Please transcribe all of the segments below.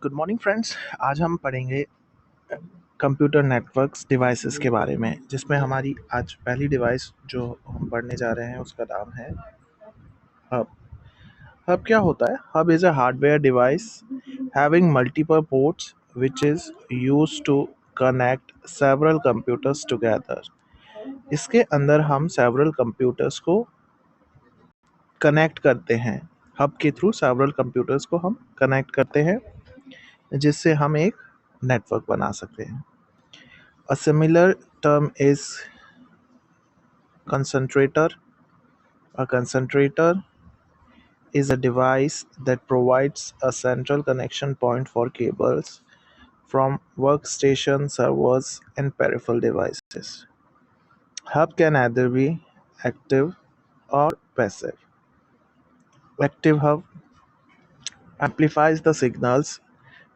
Good morning friends. आज हम पढ़ेंगे कंप्यूटर नेटवर्क्स डिवाइसेस के बारे में, जिसमें हमारी आज पहली डिवाइस जो हम पढ़ने जा रहे हैं उसका नाम है हब। हब क्या होता है? Hub is a hardware device having multiple ports which is used to connect several computers together. इसके अंदर हम सेवरल कंप्यूटर्स को कनेक्ट करते हैं। हब के थ्रू सेवरल कंप्यूटर्स को हम कनेक्ट करते हैं, जिससे हम एक नेटवर्क बना सकते हैं। A similar term is concentrator. A concentrator is a device that provides a central connection point for cables from workstation servers and peripheral devices. Hub can either be active or passive. Active hub amplifies the signals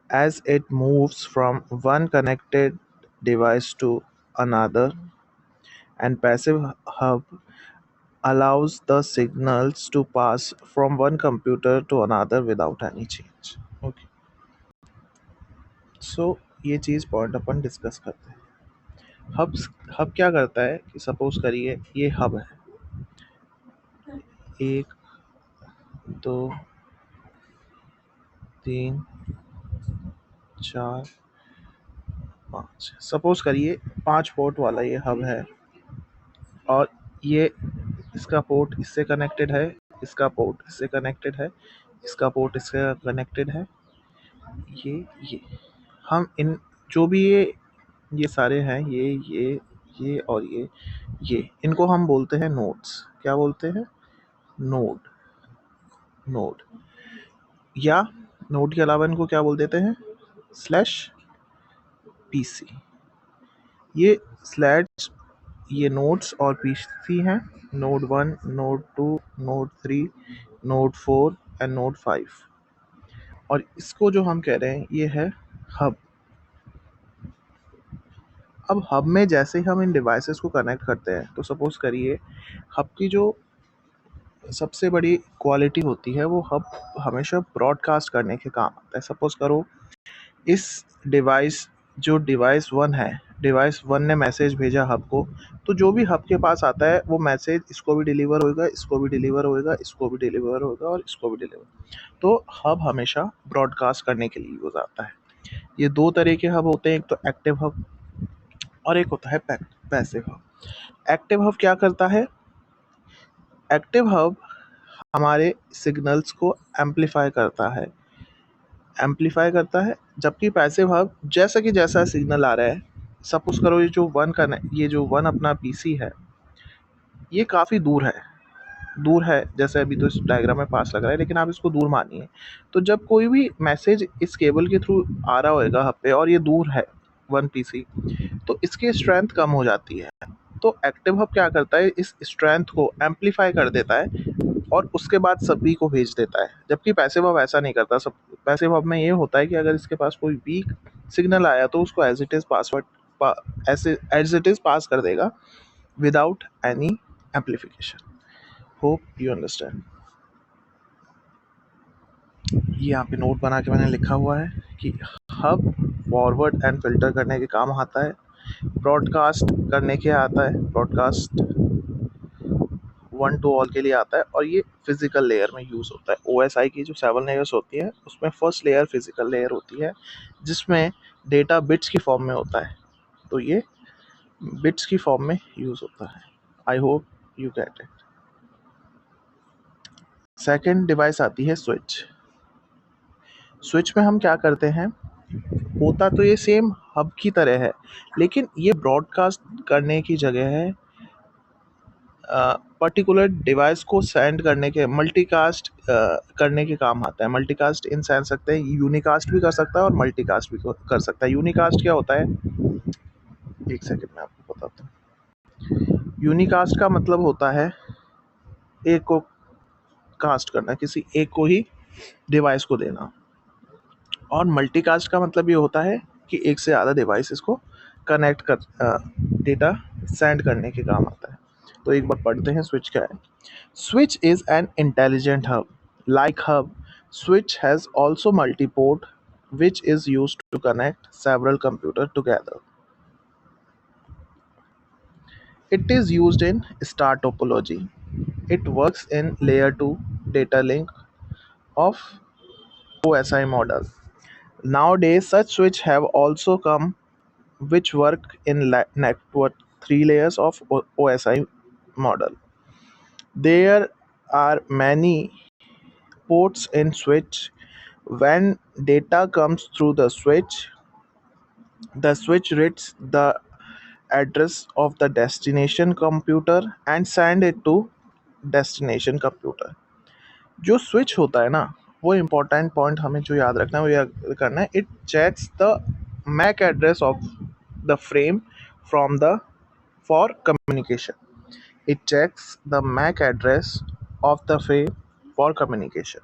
as it moves from one connected device to another, and passive hub allows the signals to pass from one computer to another without any change. Okay, so ये चीज़ point अपन discuss करते हैं। Hub क्या करता है कि suppose करिए ये hub है, 1 2 3 4 5। सपोज करिए 5 पोर्ट वाला ये हब है, और ये इसका पोर्ट इससे कनेक्टेड है, इसका पोर्ट इससे कनेक्टेड है, इसका पोर्ट इससे कनेक्टेड है। ये हम इन जो भी ये सारे हैं, ये और ये इनको हम बोलते हैं नोड्स। क्या बोलते हैं? नोड। नोड या नोड के अलावा इनको क्या बोल देते हैं? Slash PC. ये स्लैश ये नोड्स और पीसी हैं। Node 1, node 2, node 3, node 4 and node 5। और इसको जो हम कह रहे हैं ये है हब। अब हब में जैसे ही हम इन डिवाइसेस को कनेक्ट करते हैं, तो सपोज करिए हब की जो सबसे बड़ी क्वालिटी होती है, वो हब हमेशा ब्रॉडकास्ट करने के काम आता है। सपोज करो इस जो डिवाइस 1 है, डिवाइस 1 ने मैसेज भेजा हब को, तो जो भी हब के पास आता है वो मैसेज इसको भी डिलीवर होएगा, इसको भी डिलीवर होएगा, इसको भी डिलीवर होगा और इसको भी डिलीवर। तो हब हमेशा ब्रॉडकास्ट करने के लिए यूज आता है। ये 2 तरह के हब होते हैं, एक तो एक्टिव हब और एक होता है पैसिव हब। एक्टिव हब क्या करता है? एक्टिव हब हमारे सिग्नल्स को एम्पलीफाई करता है, जबकि पैसिव हब जैसा सिग्नल आ रहा है, सपोज करो ये जो वन अपना पीसी है, ये काफ़ी दूर है, जैसे अभी तो इस डायग्राम में पास लग रहा है, लेकिन आप इसको दूर मानिए। तो जब कोई भी मैसेज इस केबल के थ्रू आ रहा होएगा हब पे, और ये दूर है वन पीसी, तो इसकी स्ट्रेंथ कम हो जाती है। तो एक्टिव हब क्या करता है? इस स्ट्रेंथ को एम्पलीफाई कर देता है और उसके बाद सभी को भेज देता है, जबकि पैसिव हब ऐसा नहीं करता। सब पैसिव हब में ये होता है कि अगर इसके पास कोई वीक सिग्नल आया, तो उसको एज इट इज पास कर देगा without any amplification. Hope you understand. ये यहाँ पे नोट बना के मैंने लिखा हुआ है कि हब फॉरवर्ड एंड फिल्टर करने के काम आता है, ब्रॉडकास्ट करने के आता है, ब्रॉडकास्ट 1 to ऑल के लिए आता है, और ये फिजिकल लेयर में यूज़ होता है। OSI की जो 7 लेयर्स होती है, उसमें फर्स्ट लेयर फिजिकल लेयर होती है, जिसमें डेटा बिट्स की फॉर्म में होता है। तो ये बिट्स की फॉर्म में यूज़ होता है। I hope you get it. Second device आती है स्विच। स्विच में हम क्या करते हैं? होता तो ये सेम हब की तरह है, लेकिन ये ब्रॉडकास्ट करने की जगह है पर्टिकुलर डिवाइस को सेंड करने के, मल्टीकास्ट करने के काम आता है। मल्टीकास्ट इन सेंस सकते हैं, यूनिकास्ट भी कर सकता है और मल्टीकास्ट भी कर सकता है। यूनिकास्ट क्या होता है? एक सेकंड में आपको बताता हूँ। यूनिकास्ट का मतलब होता है एक को कास्ट करना, किसी एक को ही डिवाइस को देना। और मल्टीकास्ट का मतलब ये होता है कि एक से ज़्यादा डिवाइसेस को कनेक्ट कर डेटा सेंड करने के काम आता है। तो एक बार पढ़ते हैं स्विच क्या है। Switch is an intelligent hub. Like hub, switch has also multi-port which is used to connect several computers together. It is used in star topology. It works in layer 2 data link of OSI model. Nowadays, such switch have also come which work in network 3 layers of OSI model. There are many ports in switch. When data comes through the switch reads the address of the destination computer and send it to destination computer. जो switch होता है ना, वो important point हमें जो याद रखना है वो याद करना है, it checks the MAC address of the frame from the for communication. It checks the MAC address of the frame for communication.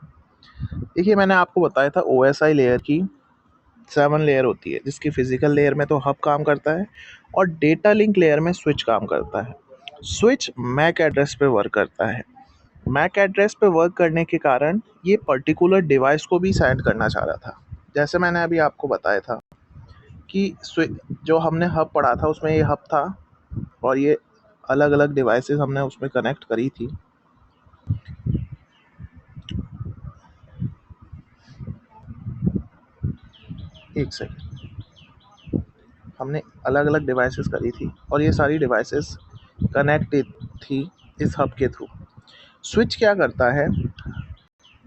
देखिए, मैंने आपको बताया था ओ एस आई लेयर की 7 लेयर होती है, जिसकी फिजिकल लेयर में तो हब काम करता है और डेटा लिंक लेयर में स्विच काम करता है. स्विच मैक एड्रेस पे वर्क करता है. मैक एड्रेस पे वर्क करने के कारण ये पर्टिकुलर डिवाइस को भी सेंड करना चाह रहा था. जैसे मैंने अभी आपको बताया था कि जो हमने हब पढ़ा था उसमें ये हब था और ये अलग अलग डिवाइसेस हमने उसमें कनेक्ट करी थी. एक सेकंड. हमने अलग अलग डिवाइसेस करी थी और ये सारी डिवाइसेस कनेक्टेड थी इस हब के थ्रू. स्विच क्या करता है,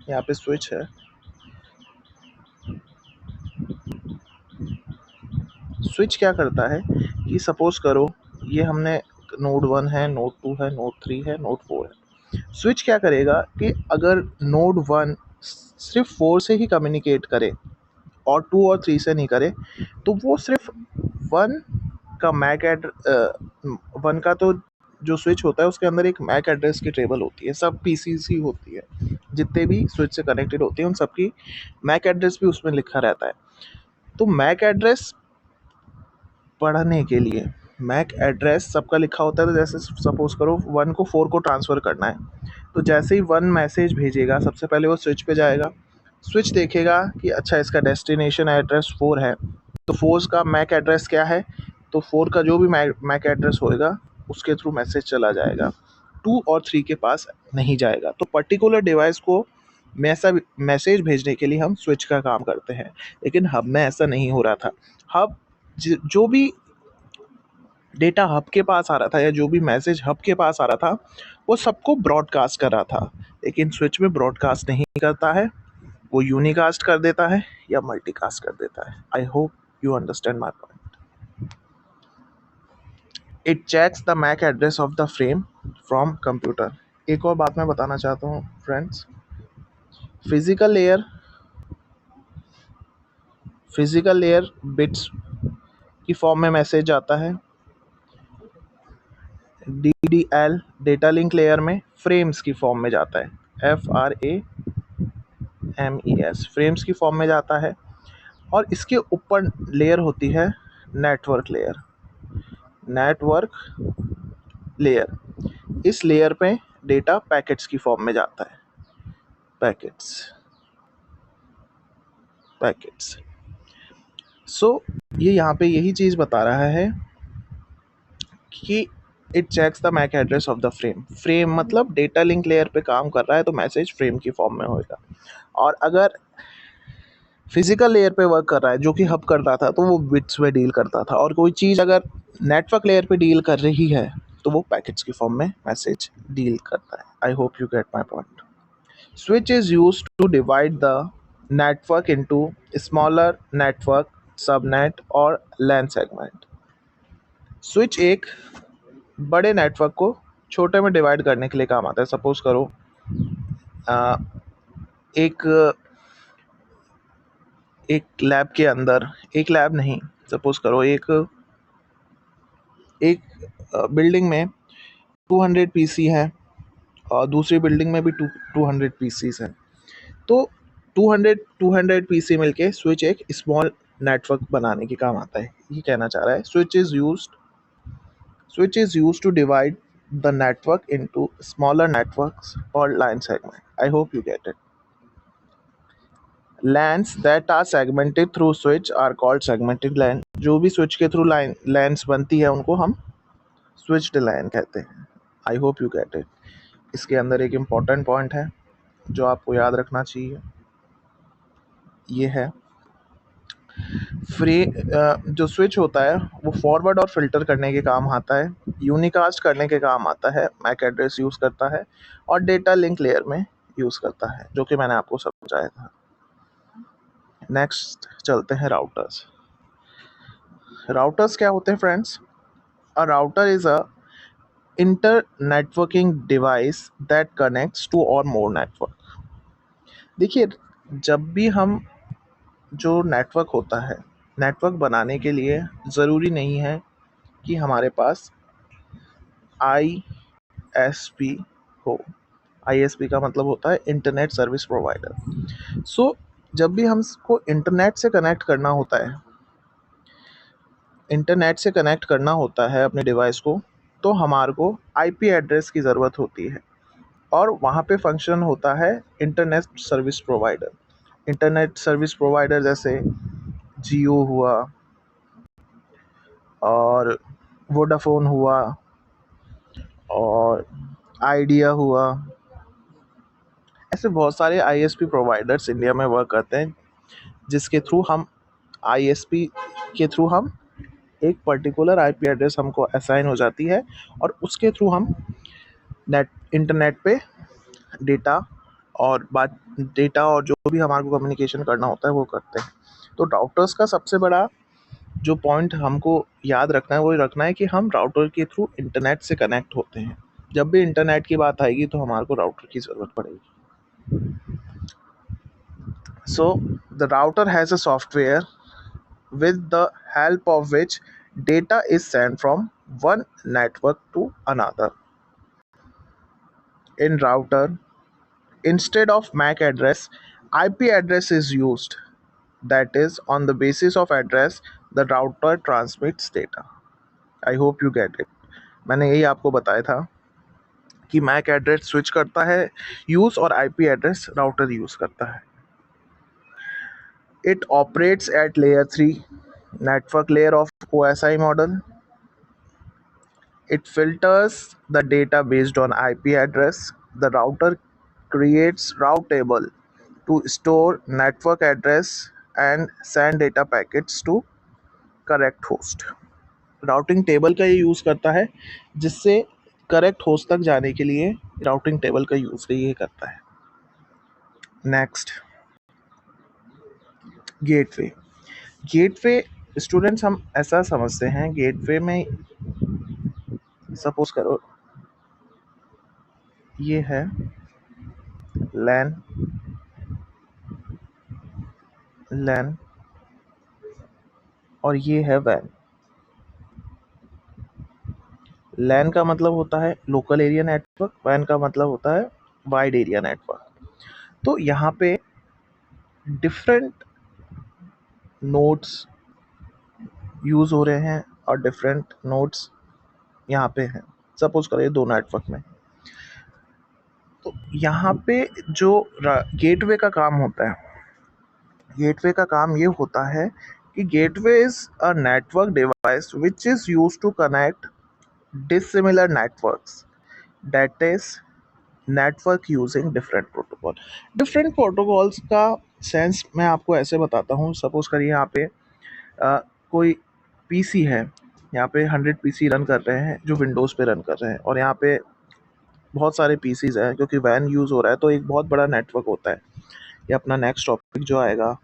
यहाँ पे स्विच है. स्विच क्या करता है कि सपोज करो ये हमने नोड 1 है, नोड 2 है, नोड 3 है, नोड 4 है. स्विच क्या करेगा कि अगर नोड 1 सिर्फ 4 से ही कम्युनिकेट करे और 2 और 3 से नहीं करे, तो वो सिर्फ 1 का मैक एड 1 का तो जो स्विच होता है उसके अंदर एक मैक एड्रेस की टेबल होती है. सब पीसीसी होती है, जितने भी स्विच से कनेक्टेड होते हैं उन सबकी मैक एड्रेस भी उसमें लिखा रहता है. तो मैक एड्रेस पढ़ने के लिए मैक एड्रेस सबका लिखा होता है. तो जैसे सपोज करो 1 को 4 को ट्रांसफ़र करना है, तो जैसे ही 1 मैसेज भेजेगा सबसे पहले वो स्विच पे जाएगा. स्विच देखेगा कि अच्छा इसका डेस्टिनेशन एड्रेस 4 है, तो 4 का मैक एड्रेस क्या है, तो 4 का जो भी मैक एड्रेस होएगा उसके थ्रू मैसेज चला जाएगा. 2 और 3 के पास नहीं जाएगा. तो पर्टिकुलर डिवाइस को मैसेज भेजने के लिए हम स्विच का काम करते हैं. लेकिन हब में ऐसा नहीं हो रहा था. हब जो भी डेटा हब के पास आ रहा था या जो भी मैसेज हब के पास आ रहा था वो सबको ब्रॉडकास्ट कर रहा था. लेकिन स्विच में ब्रॉडकास्ट नहीं करता है, वो यूनिकास्ट कर देता है या मल्टीकास्ट कर देता है. I hope you understand my point. It checks the MAC address of the frame from computer. एक और बात मैं बताना चाहता हूँ फ्रेंड्स. फिजिकल लेयर बिट्स की फॉर्म में मैसेज आता है. DDL डेटा लिंक लेयर में फ्रेम्स की फॉर्म में जाता है. FRAMES फ्रेम्स की फॉर्म में जाता है. और इसके ऊपर लेयर होती है नेटवर्क लेयर. इस लेयर पे डेटा पैकेट्स की फॉर्म में जाता है. पैकेट्स. सो ये यहाँ पे यही चीज़ बता रहा है कि it checks the MAC address of the frame मतलब डेटा लिंक लेयर पे काम कर रहा है तो मैसेज फ्रेम की फॉर्म में होगा. और अगर फिजिकल लेयर पे वर्क कर रहा है जो कि हब करता था तो वो बिट्स में डील करता था. और कोई चीज़ अगर नेटवर्क लेयर पे डील कर रही है तो वो पैकेट्स की फॉर्म में मैसेज डील करता है. I hope you get my point. Switch is use to divide the network into smaller network, subnet और लैन सेगमेंट. स्विच एक बड़े नेटवर्क को छोटे में डिवाइड करने के लिए काम आता है. सपोज करो एक लैब के अंदर, एक लैब नहीं, सपोज करो एक बिल्डिंग में 200 पीसी हैं और दूसरी बिल्डिंग में भी 200 पीसीज हैं. तो 200 पीसी मिलके स्विच एक स्मॉल नेटवर्क बनाने के काम आता है. ये कहना चाह रहा है switch is used to divide the network into smaller networks or line segment. I hope you get it. LANs that are segmented through switch are called segmented LAN. जो भी स्विच के थ्रू लैन्स बनती है उनको हम switched लैन कहते हैं। आई hope you get it. इसके अंदर एक इम्पॉर्टेंट पॉइंट है जो आपको याद रखना चाहिए, ये है फ्री जो स्विच होता है वो फॉरवर्ड और फिल्टर करने के काम आता है, यूनिकास्ट करने के काम आता है, मैक एड्रेस यूज़ करता है और डेटा लिंक लेयर में यूज़ करता है, जो कि मैंने आपको समझाया था। नेक्स्ट चलते हैं राउटर्स। राउटर्स क्या होते हैं friends? A router is a internetworking device that connects two और मोर नेटवर्क। देखिए, जब भी हम जो नेटवर्क होता है, नेटवर्क बनाने के लिए ज़रूरी नहीं है कि हमारे पास ISP हो। ISP का मतलब होता है इंटरनेट सर्विस प्रोवाइडर। सो जब भी हमको इंटरनेट से कनेक्ट करना होता है, इंटरनेट से कनेक्ट करना होता है अपने डिवाइस को, तो हमारे को IP एड्रेस की ज़रूरत होती है और वहाँ पे फंक्शन होता है internet service provider. Internet service provider जैसे जियो हुआ और वोडाफोन हुआ और आइडिया हुआ, ऐसे बहुत सारे ISP प्रोवाइडर्स इंडिया में वर्क करते हैं, जिसके थ्रू हम ISP के थ्रू हम एक पर्टिकुलर IP एड्रेस हमको असाइन हो जाती है और उसके थ्रू हम इंटरनेट पे डेटा और जो भी हमारे को कम्युनिकेशन करना होता है वो करते हैं। तो राउटर्स का सबसे बड़ा जो पॉइंट हमको याद रखना है वो रखना है कि हम राउटर के थ्रू इंटरनेट से कनेक्ट होते हैं। जब भी इंटरनेट की बात आएगी तो हमारे को राउटर की ज़रूरत पड़ेगी। So the router has a software with the help of which data is sent from one network to another. In router, instead of MAC address, IP address is used. That is, on the basis of address, the router transmits data. I hope you get it. मैंने यही आपको बताया था कि MAC address switch करता है use और IP address router use करता है। It operates at layer 3 network layer of OSI model. It filters the data based on IP address. The router creates route table to store network address and send data packets to correct host. Routing table का ये use करता है जिससे correct host तक जाने के लिए routing table का यूज़ ये करता है। Next, gateway. गेटवे स्टूडेंट्स हम ऐसा समझते हैं, गेटवे में सपोज करो ये है लैन और ये है वैन। लैन का मतलब होता है लोकल एरिया नेटवर्क, वैन का मतलब होता है वाइड एरिया नेटवर्क। तो यहाँ पे डिफरेंट नोड्स यूज़ हो रहे हैं और डिफरेंट नोड्स यहाँ पे हैं। सपोज करिए दो नेटवर्क में, तो यहाँ पे जो गेटवे का काम होता है, गेटवे का काम ये होता है कि gateway is a network device which is use to connect dissimilar networks, that is network using different protocol. Different protocols का सेंस मैं आपको ऐसे बताता हूँ। सपोज करिए यहाँ पे कोई पीसी है, यहाँ पे 100 पीसी रन कर रहे हैं जो विंडोज़ पे रन कर रहे हैं और यहाँ पे बहुत सारे पीसीज हैं क्योंकि वैन यूज़ हो रहा है, तो एक बहुत बड़ा नेटवर्क होता है। ये अपना नेक्स्ट टॉपिक जो आएगा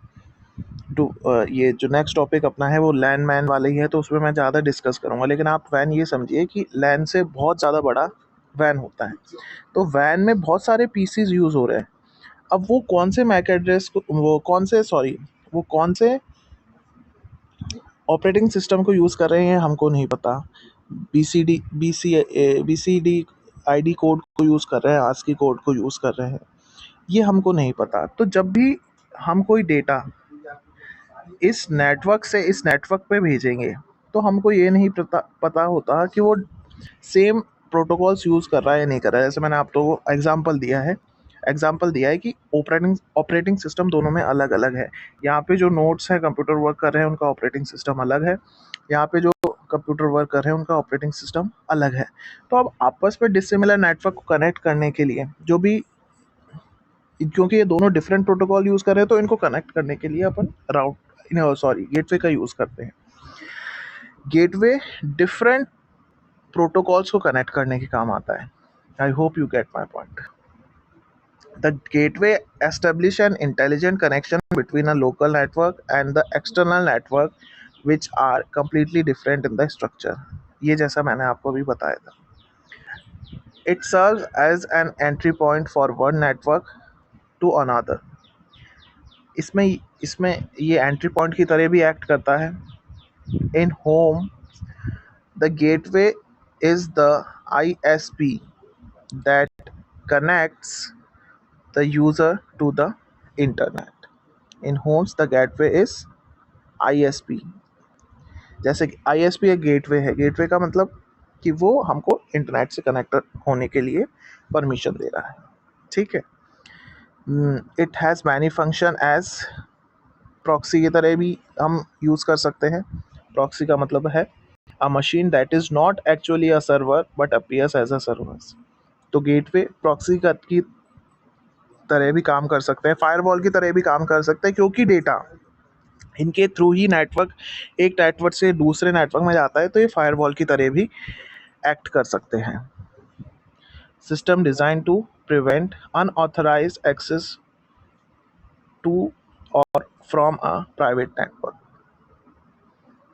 ये जो नेक्स्ट टॉपिक अपना है वो लैन मैन वाले ही है, तो उसमें मैं ज़्यादा डिस्कस करूँगा। लेकिन आप वैन ये समझिए कि लैन से बहुत ज़्यादा बड़ा वैन होता है। तो वैन में बहुत सारे पीसीज यूज़ हो रहे हैं। अब वो कौन से मैक एड्रेस को वो कौन से ऑपरेटिंग सिस्टम को यूज़ कर रहे हैं हमको नहीं पता। BCD ID कोड को यूज़ कर रहे हैं, ASCII कोड को यूज़ कर रहे हैं, ये हमको नहीं पता। तो जब भी हम कोई डेटा इस नेटवर्क से इस नेटवर्क पे भेजेंगे तो हमको ये नहीं पता होता कि वो सेम प्रोटोकॉल्स यूज़ कर रहा है या नहीं कर रहा है। जैसे मैंने आप लोगों को एग्जांपल दिया है एग्जांपल दिया है कि ऑपरेटिंग सिस्टम दोनों में अलग अलग है। यहाँ पे जो नोड्स हैं कंप्यूटर वर्क कर रहे हैं उनका ऑपरेटिंग सिस्टम अलग है, यहाँ पे जो कंप्यूटर वर्क कर रहे हैं उनका ऑपरेटिंग सिस्टम अलग है। तो अब आपस में डिसिमिलर नेटवर्क को कनेक्ट करने के लिए जो भी, क्योंकि ये दोनों डिफरेंट प्रोटोकॉल यूज़ कर रहे हैं तो इनको कनेक्ट करने के लिए अपन गेटवे का यूज़ करते हैं। गेटवे डिफरेंट प्रोटोकॉल्स को कनेक्ट करने के काम आता है। I hope you get my point. The gateway establish an intelligent connection between a local network and the external network, which are completely different in the structure. ये जैसा मैंने आपको अभी बताया था। It serves as an entry point for one network to another. इसमें इसमें ये एंट्री पॉइंट की तरह भी एक्ट करता है। In home, the gateway is the ISP that connects the user to the internet. In homes, the gateway is ISP. जैसे कि ISP एक गेटवे है। गेटवे का मतलब कि वो हमको इंटरनेट से कनेक्ट होने के लिए परमिशन दे रहा है। ठीक है। It has many function as proxy की तरह भी हम यूज़ कर सकते हैं। प्रॉक्सी का मतलब है a machine that is not actually a server but appears as a server. तो गेटवे प्रॉक्सी की तरह भी काम कर सकते हैं, फायरवॉल की तरह भी काम कर सकते हैं, क्योंकि डेटा इनके थ्रू ही नेटवर्क एक नेटवर्क से दूसरे नेटवर्क में जाता है, तो ये फायरवॉल की तरह भी एक्ट कर सकते हैं। System design to prevent unauthorised access to और from a private network.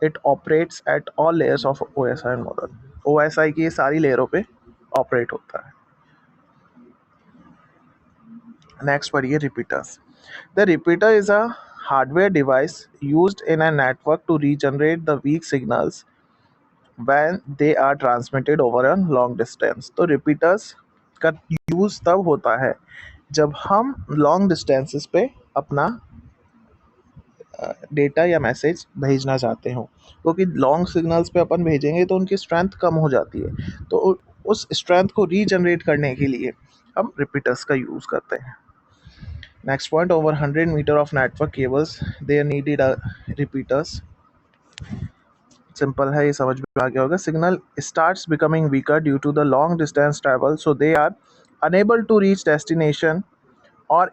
It operates at all layers of OSI model. OSI की सारी लेयरों पे ऑपरेट होता है। नेक्स्ट पढ़िए repeaters. The repeater is a hardware device used in a network to regenerate the weak signals when they are transmitted over a long distance। तो repeaters का use तब होता है जब हम लॉन्ग डिस्टेंसेस पे अपना डेटा या मैसेज भेजना चाहते हो, क्योंकि लॉन्ग सिग्नल्स पे अपन भेजेंगे तो उनकी स्ट्रेंथ कम हो जाती है। तो उस स्ट्रेंथ को रीजनरेट करने के लिए हम रिपीटर्स का यूज़ करते हैं। Next point, over 100 meter of network cables there needed repeaters. Simple है, ये समझ में आ गया होगा। Signal starts becoming weaker due to the long distance travel, so they are unable to reach destination, और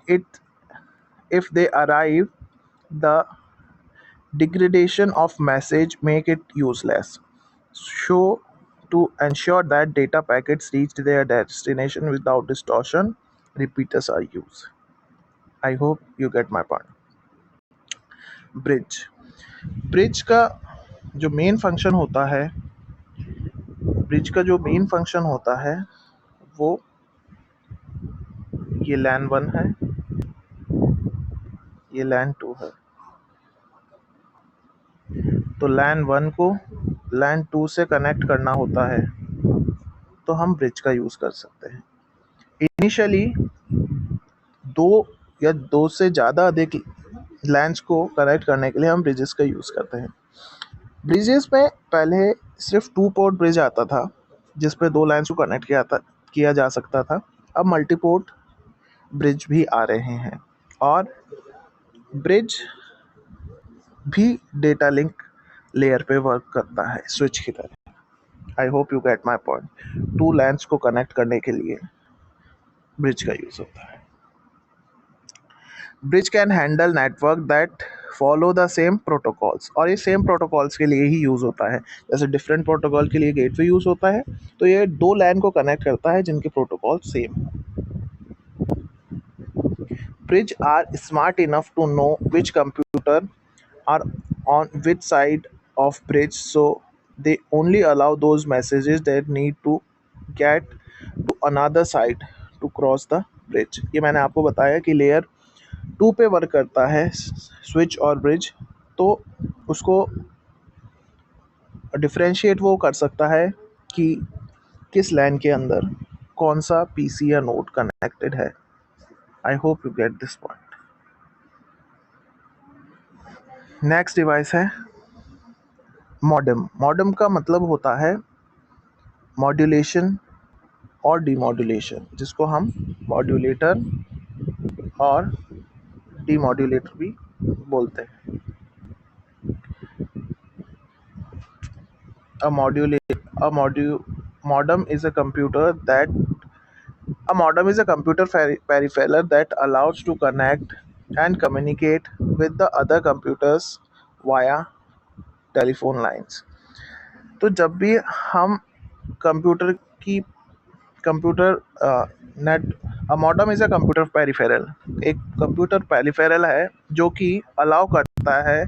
if they arrive, the degradation of message make it useless. So to ensure that data packets reach their destination without distortion, repeaters are used. I hope you get my point. Bridge का जो main function होता है, वो ये LAN 1 है, ये LAN 2 है। तो LAN 1 को LAN 2 से कनेक्ट करना होता है तो हम ब्रिज का यूज़ कर सकते हैं। इनिशियली दो से ज़्यादा अधिक लैंस को कनेक्ट करने के लिए हम ब्रिजेस का यूज़ करते हैं। ब्रिजेस में पहले सिर्फ 2 पोर्ट ब्रिज आता था जिस पे 2 लाइन्स को कनेक्ट किया जा सकता था। अब मल्टीपोर्ट ब्रिज भी आ रहे हैं और ब्रिज भी डेटा लिंक लेयर पे वर्क करता है स्विच की तरह। आई hope you get my point. 2 lines को कनेक्ट करने के लिए ब्रिज का यूज़ होता है। Bridge can handle network that follow the same protocols, और ये सेम प्रोटोकॉल्स के लिए ही यूज़ होता है। जैसे डिफरेंट प्रोटोकॉल के लिए गेटवे यूज़ होता है, तो ये 2 लैन को कनेक्ट करता है जिनके प्रोटोकॉल सेम हो। Bridge are smart enough to know which computer are on which side of bridge, so they only allow those messages that need to get to another side to cross the bridge। ये मैंने आपको बताया कि layer 2 पे work करता है switch और bridge, तो उसको डिफरेंशिएट वो कर सकता है कि किस लैन के अंदर कौन सा पीसी या नोड कनेक्टेड है। I hope you get this point. Next device है मॉडेम। मॉडेम का मतलब होता है मॉड्यूलेशन और डीमॉड्यूलेशन, जिसको हम मॉड्यूलेटर और डीमॉड्यूलेटर भी बोलते हैं। Modem is a computer peripheral that allows to connect and communicate with the other computers via telephone lines। तो जब भी हम कंप्यूटर की computer net modem is a computer peripheral, एक कंप्यूटर पेरिफेरल है जो कि अलाउ करता है,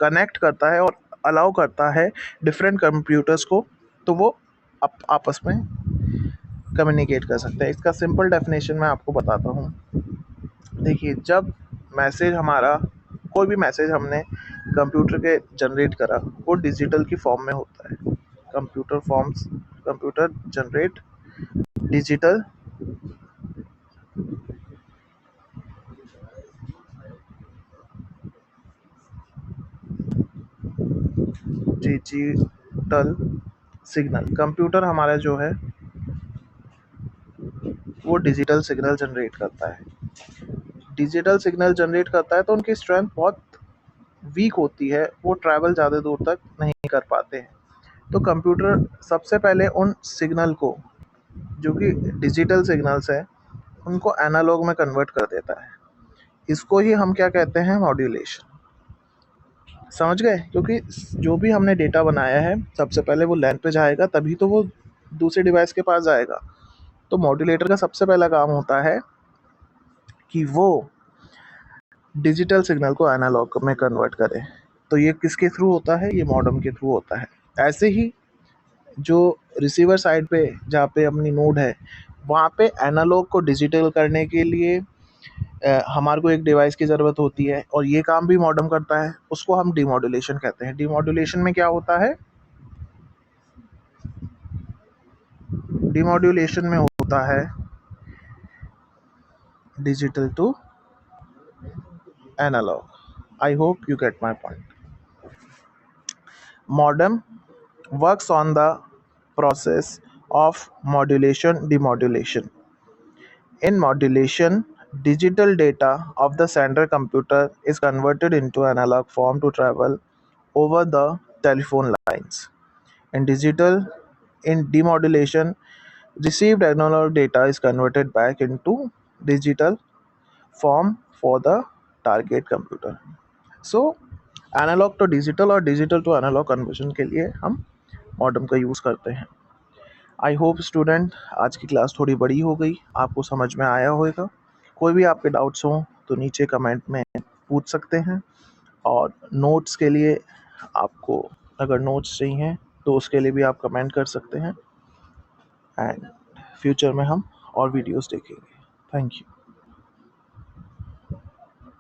कनेक्ट करता है और अलाउ करता है डिफरेंट कंप्यूटर्स को, तो वो आपस में कम्युनिकेट कर सकते हैं। इसका सिंपल डेफिनेशन मैं आपको बताता हूँ। देखिए, जब मैसेज हमारा कोई भी मैसेज हमने कंप्यूटर के जनरेट करा, वो डिजिटल की फॉर्म में होता है। Computer generate digital digital signal. Computer हमारा जो है वो डिजिटल सिग्नल जनरेट करता है। डिजिटल सिग्नल जनरेट करता है तो उनकी स्ट्रेंथ बहुत वीक होती है, वो ट्रैवल ज़्यादा दूर तक नहीं कर पाते हैं। तो कंप्यूटर सबसे पहले उन सिग्नल को, जो कि डिजिटल सिग्नल्स हैं, उनको एनालॉग में कन्वर्ट कर देता है। इसको ही हम क्या कहते हैं, मॉड्यूलेशन। समझ गए? क्योंकि जो भी हमने डेटा बनाया है सबसे पहले वो लैन पे जाएगा, तभी तो वो दूसरे डिवाइस के पास जाएगा। तो मॉड्यूलेटर का सबसे पहला काम होता है कि वो डिजिटल सिग्नल को एनालॉग में कन्वर्ट करे। तो ये किसके थ्रू होता है? ये मॉडेम के थ्रू होता है। ऐसे ही जो रिसीवर साइड पे, जहाँ पे अपनी नोड है, वहाँ पे एनालॉग को डिजिटल करने के लिए हमारे को एक डिवाइस की ज़रूरत होती है, और ये काम भी मॉडेम करता है। उसको हम डीमॉड्यूलेशन कहते हैं। डीमॉड्यूलेशन में क्या होता है? डीमॉड्यूलेशन में होता है digital to analog. I hope you get my point. Modem works on the process of modulation demodulation. In modulation, digital data of the sender computer is converted into analog form to travel over the telephone lines. In demodulation, received analog data is converted back into digital form for the target computer. So analog to digital और digital to analog conversion के लिए हम modem का use करते हैं। I hope student, आज की class थोड़ी बड़ी हो गई, आपको समझ में आया होगा। कोई भी आपके डाउट्स हों तो नीचे कमेंट में पूछ सकते हैं, और नोट्स के लिए आपको अगर नोट्स चाहिए तो उसके लिए भी आप कमेंट कर सकते हैं। एंड फ्यूचर में हम और वीडियोस देखेंगे। Thank you.